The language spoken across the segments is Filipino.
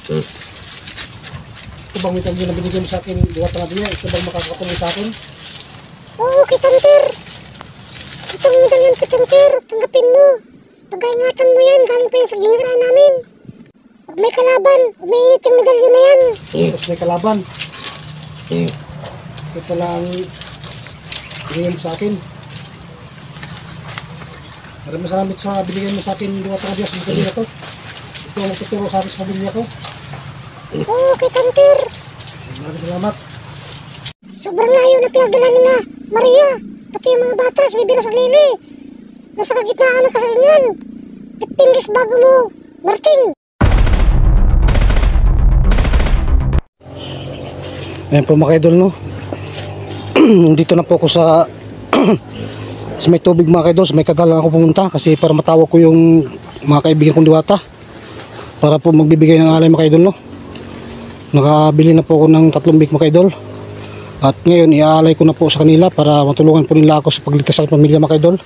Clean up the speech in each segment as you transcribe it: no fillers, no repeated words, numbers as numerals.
Ito bang medalyo na binigay mo sa akin, Diwata Nadia? Ito bang makakatulong sa akin? Oo, Kitantir. Itong medalyon, Kitantir, tanggapin mo. Pag-ingatan mo yan, galing pa yan sa gingra namin. Pag may kalaban, umiinit yung medalyon na yan. Tapos may kalaban. Ito pala ang binigay mo sa akin. Maraming salamat sa binigay mo sa akin, Diwata Nadia, sa medalyo na to. Ito ang magtuturo sa akin sa pamilya ko. Oo, Kitantir. Maraming salamat. Sobrang layo na pinagdala nila, Maria. Pati yung mga bata, si Bibira sa Lili. Nasa kagitnaan ng kasalingan. 15 days bago mo, Marting. Ayan po mga idol, no? Dito na po ako sa sa may tubig mga idol. Sa may Kagalang ako pumunta kasi para matawag ko yung mga kaibigan kong Diwata para po magbibigay ng alay mga idol, no? Nakabili na po ako ng 3 bik mga idol. At ngayon iaalay ko na po sa kanila para matulungan po nila ako sa pagligtas sa pamilya mga idol.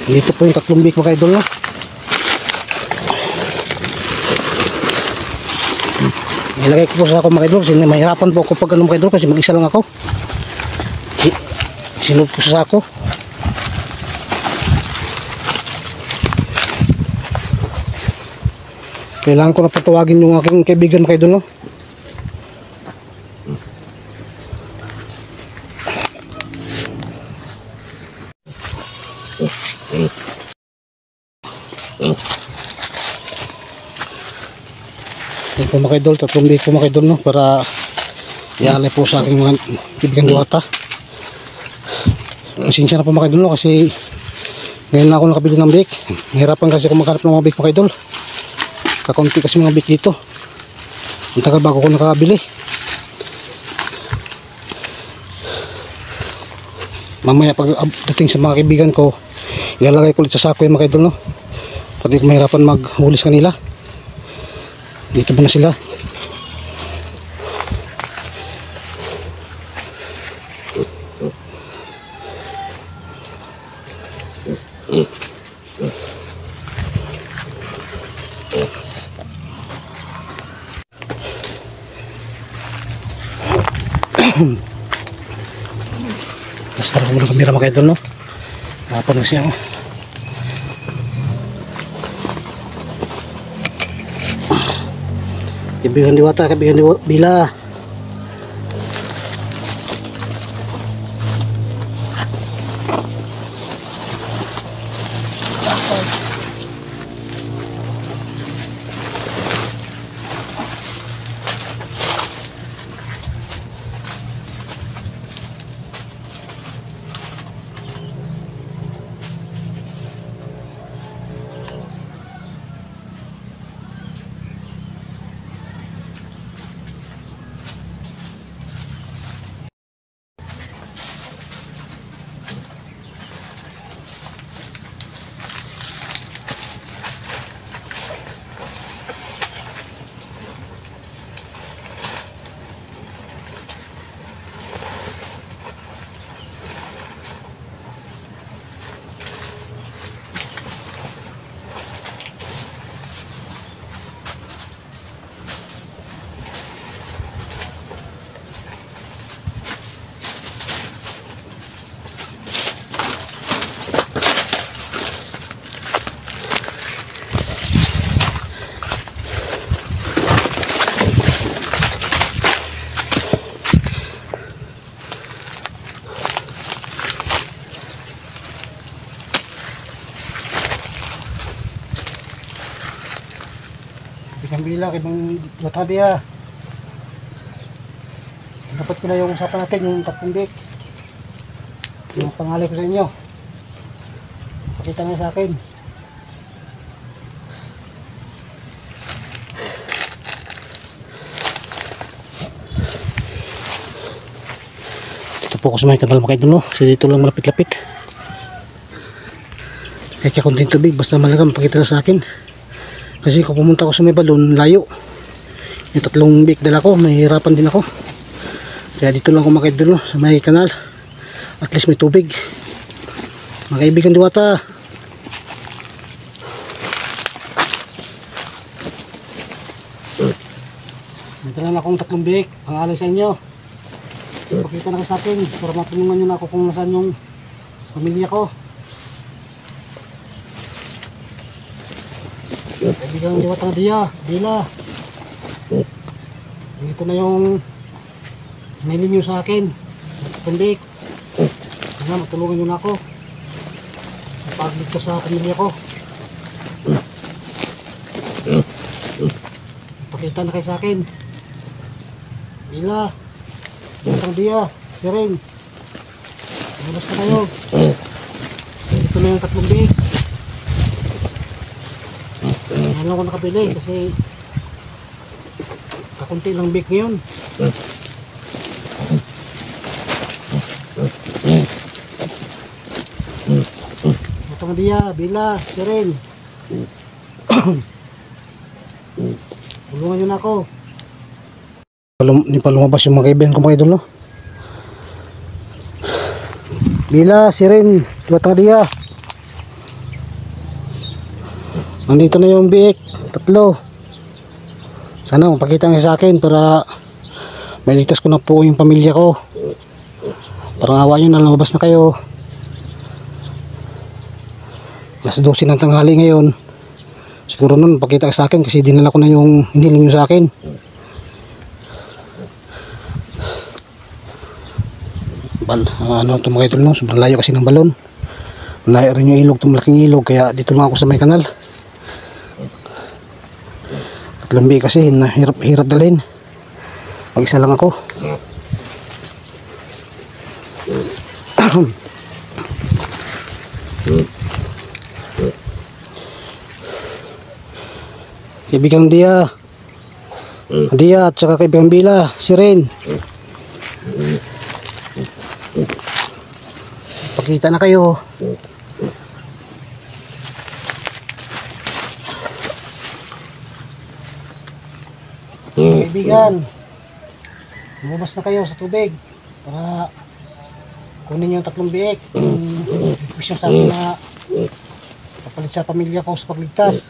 Dito po yung 3 bik mga idol, no? Ilagay ko po sa ako mga idol kasi mahirapan po ako pag ano mga idol kasi mag-isa lang ako. Sinod ko sa ako. Kailangan ko na patawagin yung aking kaibigan mga idol, no? Ito po mga idol, 3 bik po mga idol, no? Para ialay po sa aking mga kaibigan Diwata. Pasensya na po mga idol, no? Kasi ngayon na ako nakabili ng bik. Mahirapan kasi ako maghanap ng mga bik mga idol. Kakaunti kasi mga bik dito. Ang tagal bago ko nakabili. Mamaya pag dating sa mga kaibigan ko, ilalagay ko ulit sa sako yung mga idol, no? Pati ko mahirapan maghuli sa kanila. Dito ba na sila? Basta ko muna kamera mga idol, no? Hapon na siya, no? Kaibigan Diwata, kaibigan Bila. Kaibigan Bila, kaibigan Diwata Nadia. Dapat ko na yung usapan natin, yung 3 bik. Yung pangalan ko sa inyo. Pakita nga sa akin. Dito po ako sa may kanal mga idol, no? Kasi dito lang malapit-lapit. Kaya konting tubig, basta malaga mapakita na sa akin. Kasi kung pumunta ako sa may balon, layo. Yung 3 bik dala ko, mahihirapan din ako. Kaya dito lang ako mga idol, no? Sa may kanal. At least may tubig. Mga kaibigan Diwata. Dala na akong 3 biik, pangalan sa inyo. Pakita na kayo sa akin para matulungan nyo na ako kung nasaan yung pamilya ko. Kaibigan ng Diwata Dia, Bila. Ito na yung hinilin nyo sa akin. 3 biik. Kaya matulungan nyo na ako sa pagligtas sa pamilya ko. Pakita na kayo sa akin. Bila, Diwata Dia, Siring. Lumabas na kayo. Ito na yung 3 biik. Ngayon lang ako nakabili kasi kakunti lang biik ngayon. Diwata Dia, Bila, Siring. Tulungan nyo na ako. Hindi pa lumabas yung mga kaibigan ko mga idol, no? Bila, Sirin, Diwata Dia. Nandito na yung biik, 3. Sana mapakita nyo sa akin para mailigtas ko na po yung pamilya ko. Parang awa nyo na lumabas na kayo. Alas 12 ng tanghali ngayon. Siguro nun pakita ka sa akin kasi dinala ko na yung hiniling nyo sa akin. Ano ito mga idol, no? Sobrang layo kasi ng balon. Layo rin yung ilog, itong malaking ilog, kaya dito lang ako sa may kanal. 3 biik kasi hirap dalhin. Mag-isa lang ako. Kaibigang Dia at saka kaibigang Bila, Sirin. Pakita na kayo. Kaibigan, lumabas na kayo sa tubig para kunin yung 3 biik. Yung request sa akin na kapalit sa pamilya ko sa pagligtas.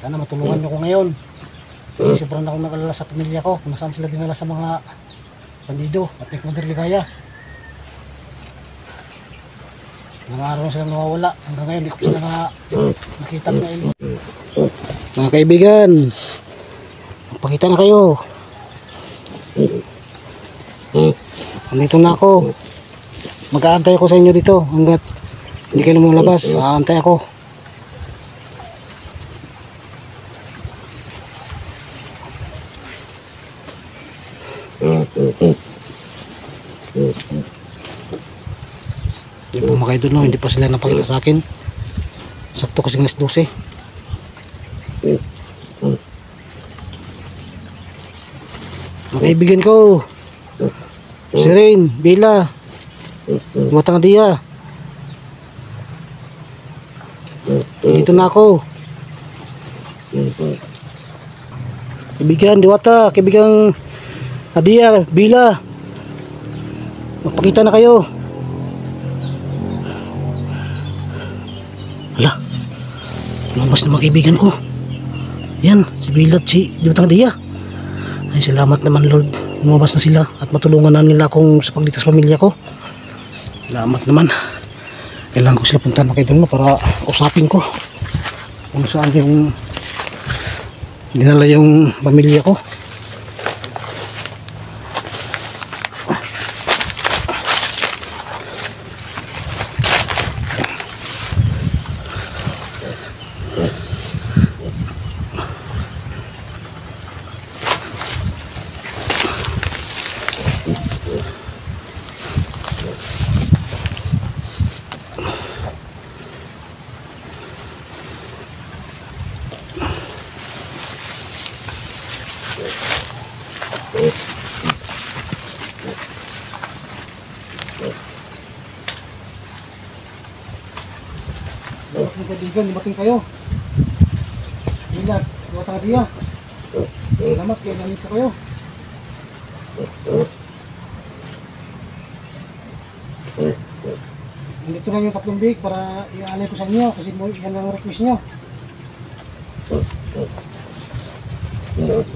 Sana matulungan nyo ko ngayon. Kasi sobrang akong nag-alala sa pamilya ko kung nasaan sila dinala sa mga bandido at Mother Ligaya. Mga araw silang nawawala. Hanggang ngayon, hindi ko sila nakita na ilog. Mga kaibigan, magpakita na kayo. Andito na ako. Mag-aantay ako sa inyo dito hanggat hindi kayo lumabas. Aantay ako. Hindi po mga idol, no? Hindi pa sila napakita sa akin. Sakto kasi alas 12. Mga kaibigan ko, Sirin, Bila, Diwata Dia. Dito na ako. Kaibigan Diwata, kaibigan Dia, Bila. Magpakita na kayo. Hala, lumabas na mga kaibigan ko. Yan, si Bila at si Diwata Dia. Ay, salamat naman Lord. Lumabas na sila at matulungan na nila akong sa pagligtas pamilya ko. Salamat naman. Kailangan ko sila puntahan mga kaibigan mo para usapin ko kung saan yung dinala yung pamilya ko. Mga kaibigan, dumating kayo. Bila, Diwata Dia. Salamat kayo, nandito kayo. Nandito na yung 3 biik para i-alay ko sa inyo kasi yan ang request nyo. Ngayon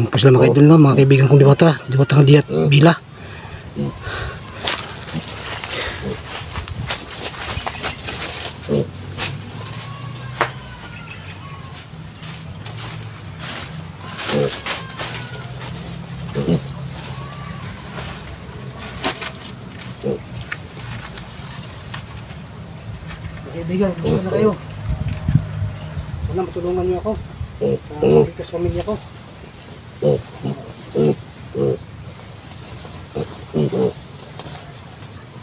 po sila mga idol na, mga kaibigan kong diwata ng Diat Bila. Mga kaibigan, kumusta na kayo? Sana matulungan niyo ako sa pagligtas pamilya ko.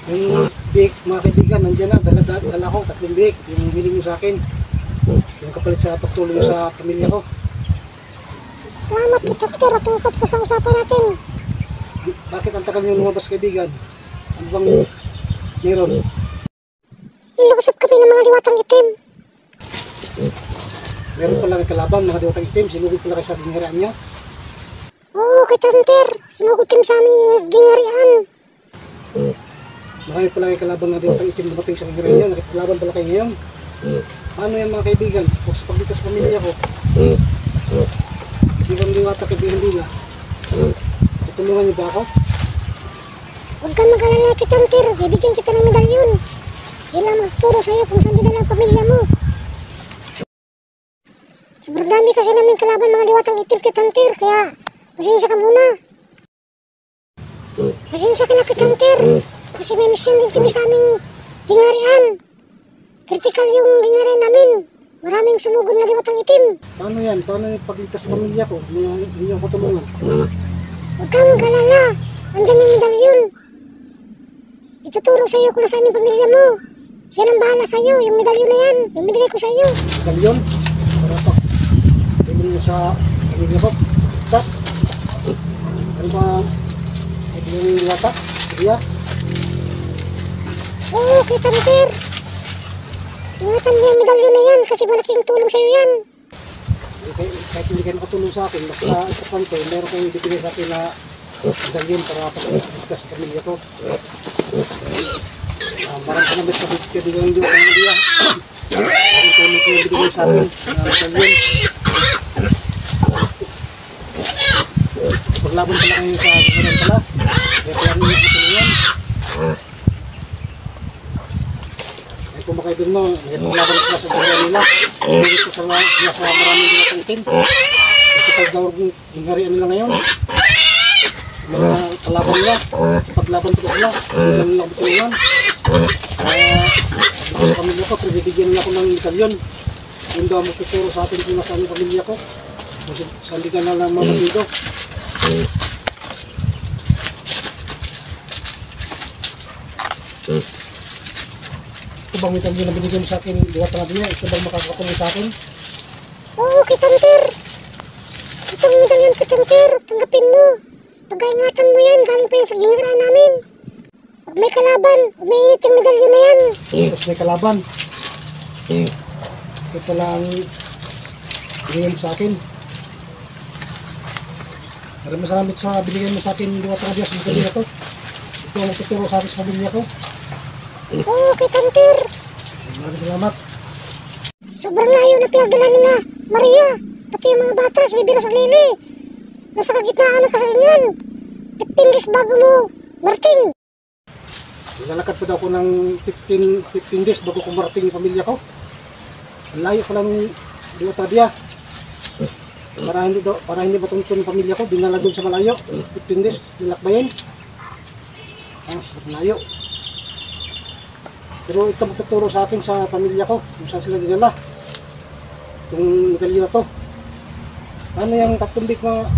Yung big, mga kaibigan, nandiyan na, dala ko, 3 big, yung hiling nyo sa akin. Yung kapalit sa pagtulong sa pamilya ko. Salamat kita Peter at tupat ka sa usapan natin. Bakit ang tagal nyo lumabas, kaibigan? Ano bang meron? Nilusop kami ng mga diwatang itim. Meron pala ng kalaban, mga diwatang itim, sinugod pala kayo sa gingharian nyo. Oo, kita Peter. Sinugod kami sa aming gingharian. Marami pala kayo kalaban ng diwatang itim dumating sa gingharian nyo, nakikalaban pala kayo ngayon. Paano yan mga kaibigan? Huwag sa pagligtas pamilya ko. Kaibigan diwata, kaibigan dila. Tutulungan niyo ba ako? Huwag kang mag-alala kita Peter. Bibigyan kita ng medalyon. Yan lang magtuturo sa'yo kung saan dinala ang pamilya mo. Sobrang dami kasi namin kalaban mga diwatang itim kita Peter. Kaya pasensya ka muna. Pasensya ka na kita Peter. Kasi may misyon din kami sa aming gingharian. Critical yung gingharian namin. Maraming sumugod na diwatang itim. Paano yan? Paano yung pagligtas sa pamilya ko? Hindi ako tulungan. Huwag kang mag-alala. Andyan yung medalyon. Ituturo sa'yo kung nasaan yung pamilya mo. Yan ang bahala sa'yo. Yung medalyon na yan. Yung binigay ko sa'yo. Medalyon? Para pa. Tingin mo sa pamilya ko. Tas? Ano ba? Ito yung diwata? Iya? Oo, kita Peter. Ingatan mo yung medalyon na yan kasi malaking tulong sa'yo yan. Kahit hindi kayo nakatulong sa akin, basta sa kanto, meron kong ibibigay sa akin na medalyon para pagligtas sa pamilya ko. Marami ka naman sa kaibigan yung diwata ng Iya. Ang tulong ko yung ibibigay sa akin na medalyon. Paglaban pala kayo sa gano'n pala. Kaya pala rin yung tutulungan. Ay kung baka doon mo, paglaban sila sa gano'n nila. Dito sa maraming diwatang itim. Ito pagdawag yung hingharian nila ngayon. Mga kalaban nila. Paglaban pala sila. Hindi lang tutulungan. Kaya sa pamilya ko, pinibigyan nila ako ng medalyon. Yun daw magtuturo sa atin kung nasaan yung pamilya ko. Saan di ka na lang mamatido. Ito bang medalyon na binigyan mo sa akin, diwata na din niya? Ito bang makakatulong sa akin? Oo, kita Peter. Itong medalyon kita Peter. Tanggapin mo. Pag-ingatan mo yan. Galing pa yan sa gingharian namin. Huwag may kalaban. Huwag may init yung medalyon na yan. Tapos may kalaban. Ito lang binigyan mo sa akin. Maraming salamat sa binigyan mo sa akin diwata na Diyos. Medalyon na to. Ito ang magtuturo sa akin sa pamilya ko. Oo, kita Peter. Maraming salamat. Sobrang layo na pinagdala nila. Maria, pati yung mga batas, bibilas ng lili. Nasa kagitnaan ng kasalingan. 15 days bago mo marating. Lalakad pa daw ako ng 15 days bago ko marating yung pamilya ko. Ang layo pa lang diwata diya. Para hindi matungtun yung pamilya ko, dinala doon sa malayo. 15 days, nilakbayin. Sobrang layo. Pero ito magtuturo sa akin sa pamilya ko kung saan sila dinala. Itong medalyon na to. Ano yung tatumbik mga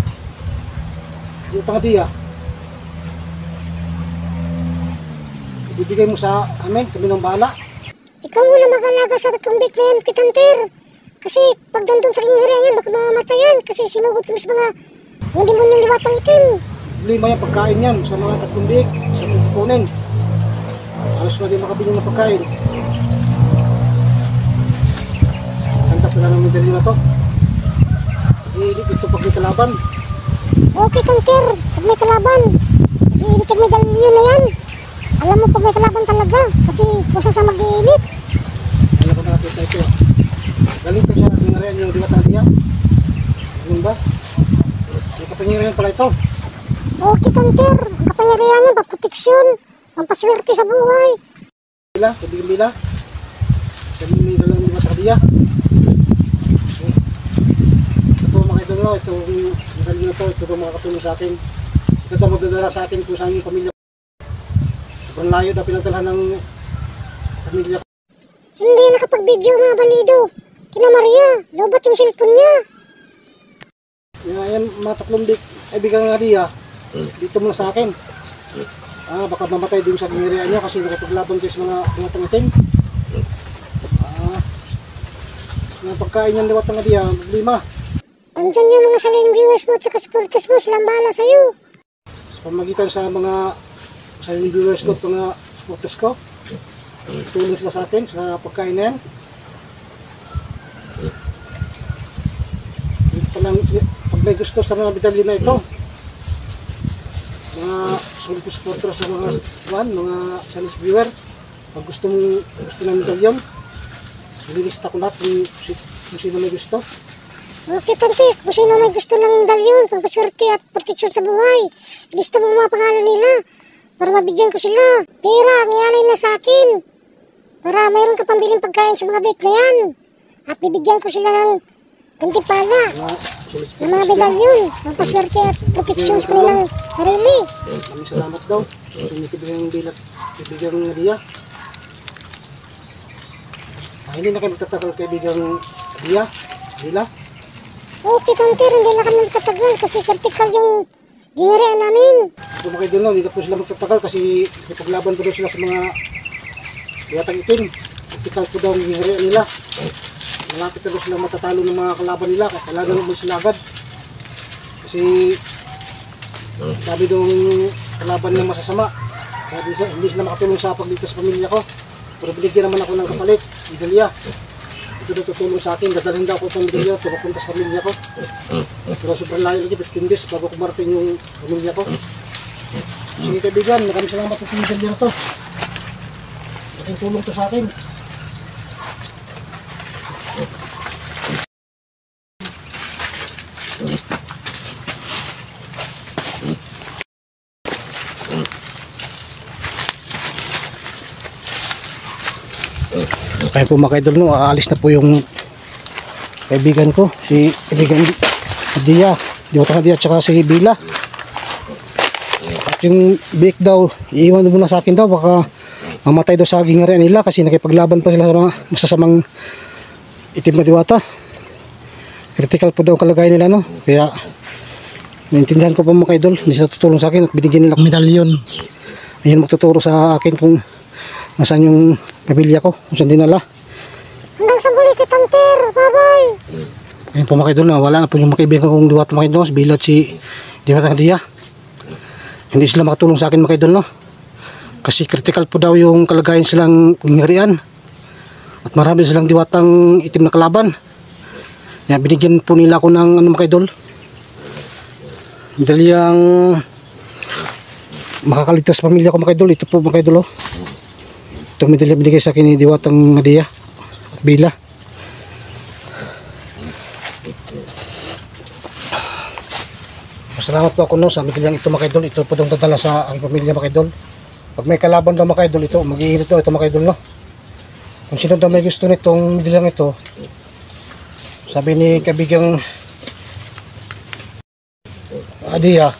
yung pangadiya? Ibibigay mo sa amin, kami ng bahala. Ikaw muna mag-alaga sa katumbik na yan, Kitanter. Kasi pag doon sa gingharian yan, baka mamamatayan. Kasi sinugod kami sa mga demonyong diwatang itim. Problema yan, pagkain yan sa mga tatumbik, sa mga kukunin. Halos na din makabili ng pagkain. Ganda pala ng medalyo na to. Iinit ito pag may kalaban. Okay, Tanter. Pag may kalaban, iinit yung medalyo na yan. Alam mo pag may kalaban talaga. Kasi kusa sa mag-iinit. Alam ko nakakita ito. Galing ko siya tingnan yung Diwata Diya. Ganun ba? May kapangyarihan pala ito. Okay, Tanter. Ang kapangyarihan niya, paproteksyon. Pampaswerte sa buhay. Bila, kaibigan Bila. Sabi may dalang Diwata Diya. Ito mga idol no, itong medalyo na ito, ito itong makakatulong sa akin. Ito itong magdadala sa akin kung saan yung pamilya. Sobrang layo na pinagdala ng pamilya. Hindi nakapag-video mga balido. Kina Maria, lobat yung cellphone niya. Yan, mga tatlong kaibigan nga Diya, dito muna sa akin. Baka mamatay din sa ginirian niya kasi nakipaglaban kayo sa mga tangitin. Yung pagkain niyan Diwata Diya, lima. Andyan yung mga sariling viewers mo at saka supporters mo, silang bahala sa'yo. Sa pamagitan sa mga viewers ko at mga supporters ko, tulong sila sa atin sa pagkain na yan. Pag may gusto sa mga medalyo na ito, mga solid supporters sa mga salis viewer, pag gusto ng medalyon, nililista ko lahat kung sino may gusto. Okay, Tanter. Kung sino may gusto ng medalyon, pampaswerte at proteksyon sa buhay, ilista mo mga pangalan nila para mabigyan ko sila. Pera, ang ialay na sa akin. Para mayroon ka pambiling pagkain sa mga bake na yan. At bibigyan ko sila ng gantimpala ng mga medalyon, pampaswerte at proteksyon sa kanilang sarili. Maraming salamat daw. Kaibigan Bila, kaibigan Diya. Hindi na kayo magtatagal kaibigan Diya, Bila. Okay, Tanter, hindi na kami magtatagal kasi vertical yung ginirian namin. Kung kayo doon, hindi na po sila magtatagal kasi ipaglaban po daw sila sa mga Diwatang Itim. Vertical po daw ang ginirian nila. Malapit na daw sila matatalo ng mga kalaban nila, kailangan naman sila agad. Kasi sabi daw ng kalaban niya masasama. Kaya hindi sila makatulong sa pagligtas sa pamilya ko. Pero binigyan naman ako ng kapalit, medalya. Ito daw tutulong sa akin, dadalhin daw ako itong medalya para papunta sa pamilya ko. Pero sobrang layo lagi, 15 days bago kumarating yung pamilya ko. Sige kaibigan, maraming salamat sa medalya na to. Malaking tulong to sa akin. Kaya po mga idol no, aalis na po yung kaibigan ko, si kaibigan Diya, Diwata Diya at saka si Bila. At yung bake daw, iiwan muna sa akin daw, baka mamatay daw sa gingharian nila kasi nakipaglaban pa sila sa mga masasamang itim na diwata. Critical po daw ang kalagayan nila no, kaya naintindihan ko po mga idol, hindi sila tutulong sa akin at binigyan nila medalyon. Ayun magtuturo sa akin kung nasaan yung pamilya ko, kung saan dinala. Hanggang sa muli kay Tanter, bye-bye. Ayun po mga idol, wala na po yung mga kaibigan kong Diwata mga idol, si Bila at si Diwata Diya. Hindi sila makatulong sa akin mga idol no, kasi critical po daw yung kalagayan silang gingharian at marami silang diwatang itim na kalaban. Kaya binigyan po nila ako ng mga idol, medalyang makakaligtas sa pamilya ko mga idol. Ito po mga idol itong medalya binigay sa akin ni Diwatang Diya at Bila. Salamat po ako no sa medalyang ito mga idol. Ito po daw dadala sa aking pamilya mga idol. Pag may kalaban daw mga idol, ito mag-iinit ito mga idol no. Kung sino daw may gusto nitong medalyang ito, sabi ni kaibigang Diya,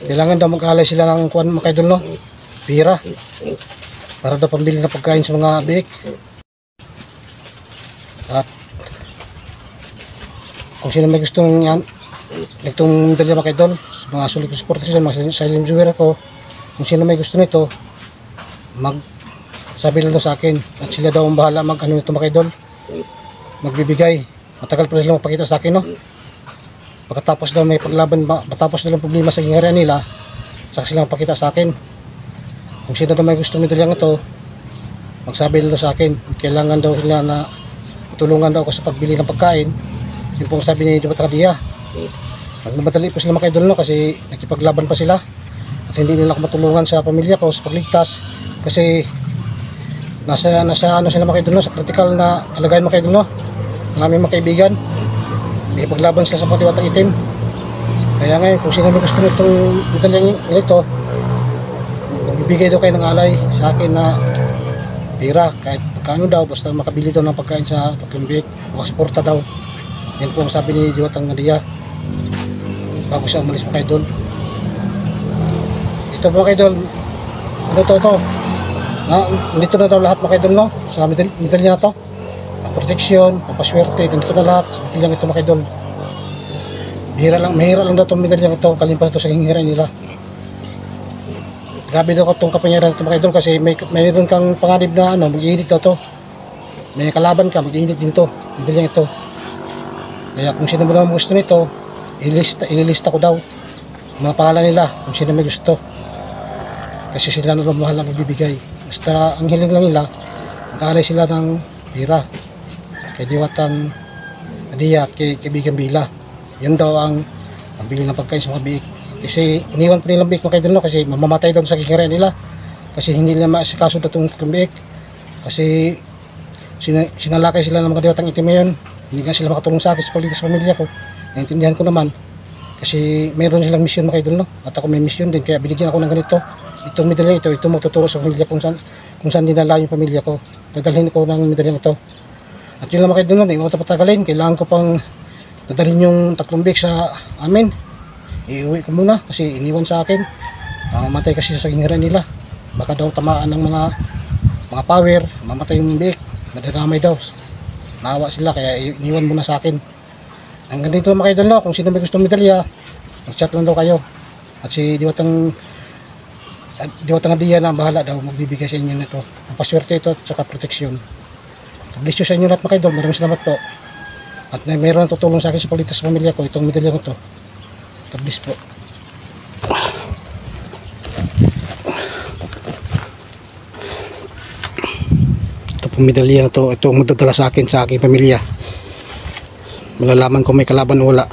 kailangan daw mag-alay sila ng kuwan mga idol no, pira, para daw pambili ng pagkain sa mga bik. At kung sino may gusto yan itong medalya mga idol, mga sulit ko supporters, mga silent viewer ako, kung sino may gusto nito, sabi lang sa akin at sila daw ang bahala mag-ano nito mga idol, magbibigay. Matagal pa sila magpakita sa akin no, pagkatapos daw may paglaban, matapos nilang problema sa gingharian nila, saka sila magpakita sa akin. Kung sino na may gusto medalyang ito, magsabi nila sa akin. Kailangan daw sila na tulungan daw ako sa pagbili ng pagkain. Yun po ang sabi ni Diwata Kadia. Nagmamadali po sila mga idol no, kasi nakipaglaban pa sila. At hindi nila ako matulungan sa pamilya ko sa pagligtas. Kasi nasa ano sila mga idol no, sa critical na kalagayan mga idol no. Ang aming mga kaibigan. Nakipaglaban sila sa mga Diwatang Itim. Kaya ngayon kung sino may gusto nitong medalyang ito, magbibigay daw kayo ng alay sa akin na pira, kahit magkano daw, basta makabili daw ng pagkain sa Tatlong Biik, makasuporta daw. Yan po ang sabi ni Diwatang Kadia bago siya umalis mga idol. Ito mga idol, ano to? Nandito na daw lahat mga idol no, sa medalya na to. Ang proteksyon, pampaswerte, nandito na lahat sa medalyang ito mga idol. Mahira lang daw itong medalyang ito, kalimpas ito sa hingiran nila. Grabe daw itong kapangyarihan ito mga idol kasi mayroon kang panganib na ano, mag-iinit daw to. May kalaban ka, mag-iinit din to, medalyang ito. Kaya kung sino mo naman gusto nito, ililista ko daw mga pangalan nila kung sino may gusto. Kasi sila na mahal ang magbibigay. Basta ang hiling lang nila, mag-aalay sila ng pira kay Diwatang Kadia at kay Kaibigan Bila. Yan daw ang pambili ng pagkain sa mga biik. Kasi iniwan po nilang biik mga idol no, kasi mamamatay daw sa kikirayan nila. Kasi hindi nila maasikaso itong biik. Kasi sinalakay sila ng mga Diwatang Itim ngayon. Hindi nga sila makatulong sa akin sa pagligtas sa pamilya ko. Naintindihan ko naman. Kasi mayroon silang misyon mga idol no. At ako may misyon din kaya binigyan ako ng ganito. Itong medalya ito magtuturo sa pamilya kung saan dinala yung pamilya ko. Dadalhin ko ng medalya ito. At yun lang mga idol no, hindi ko patagalin. Kailangan ko pang dadalhin yung Tatlong Biik sa amin. Iuwi ko muna kasi iniwan sa akin. Mamatay kasi sa hingiran nila. Baka daw tamaan ng mga power, mamatay yung biik, madadamay daw. Naawa sila kaya iniwan muna sa akin. Ang ganito mga idol no, kung sino may gustong medalya, mag-chat lang daw kayo. At si Diwatang Kadia na bahala daw magbibigay sa inyo nito. Ang paswerte ito at saka proteksyon. Bless you sa inyo lahat mga idol. Maraming salamat po. At mayroon tutulong sa akin sa pagligtas sa pamilya ko, itong medalya ko to. God bless po. Ito pong medalya na to, ito ang magdadala sa akin sa aking pamilya. Malalaman kung may kalaban o wala.